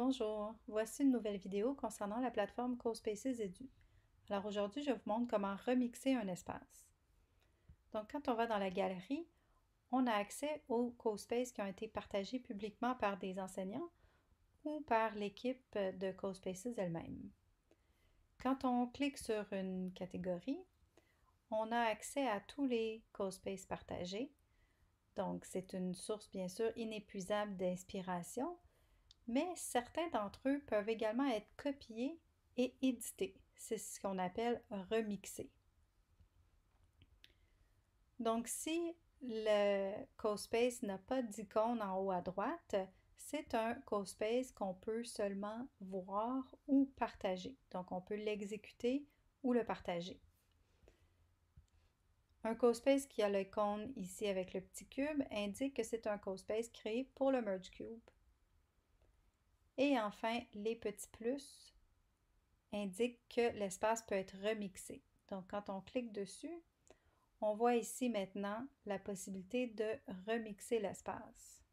Bonjour, voici une nouvelle vidéo concernant la plateforme CoSpaces Edu. Alors aujourd'hui, je vous montre comment remixer un espace. Donc quand on va dans la galerie, on a accès aux CoSpaces qui ont été partagés publiquement par des enseignants ou par l'équipe de CoSpaces elle-même. Quand on clique sur une catégorie, on a accès à tous les CoSpaces partagés. Donc c'est une source bien sûr inépuisable d'inspiration, mais certains d'entre eux peuvent également être copiés et édités. C'est ce qu'on appelle remixer. Donc, si le CoSpace n'a pas d'icône en haut à droite, c'est un CoSpace qu'on peut seulement voir ou partager. Donc, on peut l'exécuter ou le partager. Un CoSpace qui a l'icône ici avec le petit cube indique que c'est un CoSpace créé pour le Merge Cube. Et enfin, les petits plus indiquent que l'espace peut être remixé. Donc, quand on clique dessus, on voit ici maintenant la possibilité de remixer l'espace.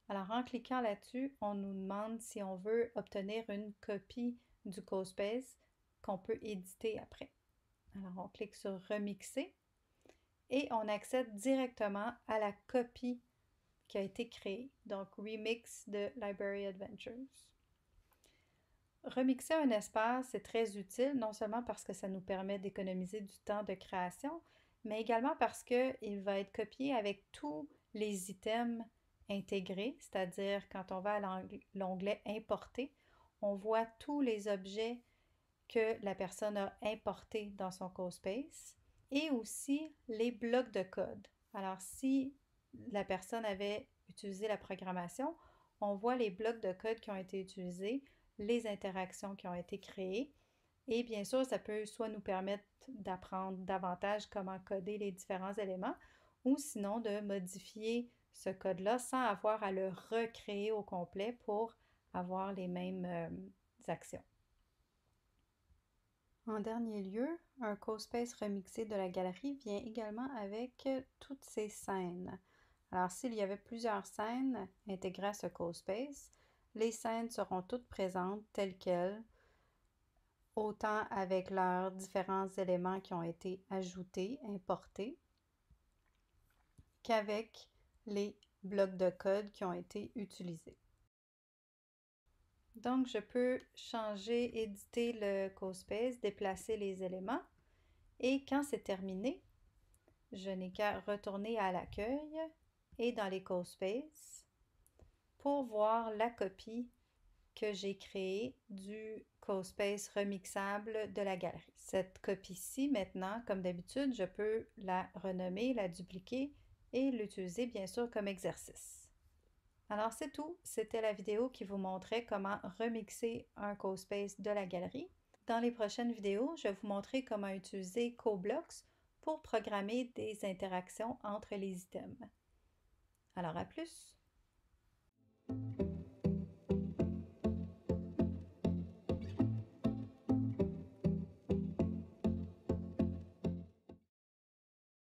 Alors, en cliquant là-dessus, on nous demande si on veut obtenir une copie du CoSpace qu'on peut éditer après. Alors, on clique sur Remixer et on accède directement à la copie qui a été créée, donc Remix de Library Adventures. Remixer un espace est très utile, non seulement parce que ça nous permet d'économiser du temps de création, mais également parce qu'il va être copié avec tous les items intégrés, c'est-à-dire quand on va à l'onglet Importer, on voit tous les objets que la personne a importés dans son CoSpace et aussi les blocs de code. Alors, si la personne avait utilisé la programmation, on voit les blocs de code qui ont été utilisés, les interactions qui ont été créées. Et bien sûr, ça peut soit nous permettre d'apprendre davantage comment coder les différents éléments ou sinon de modifier ce code-là sans avoir à le recréer au complet pour avoir les mêmes actions. En dernier lieu, un CoSpace remixé de la galerie vient également avec toutes ces scènes. Alors, s'il y avait plusieurs scènes intégrées à ce CoSpace, les scènes seront toutes présentes telles quelles, autant avec leurs différents éléments qui ont été ajoutés, importés, qu'avec les blocs de code qui ont été utilisés. Donc, je peux changer, éditer le CoSpace, déplacer les éléments et quand c'est terminé, je n'ai qu'à retourner à l'accueil et dans les CoSpace pour voir la copie que j'ai créée du CoSpace remixable de la galerie. Cette copie-ci, maintenant, comme d'habitude, je peux la renommer, la dupliquer et l'utiliser bien sûr comme exercice. Alors c'est tout, c'était la vidéo qui vous montrait comment remixer un CoSpace de la galerie. Dans les prochaines vidéos, je vais vous montrer comment utiliser CoBlocks pour programmer des interactions entre les items. Alors à plus!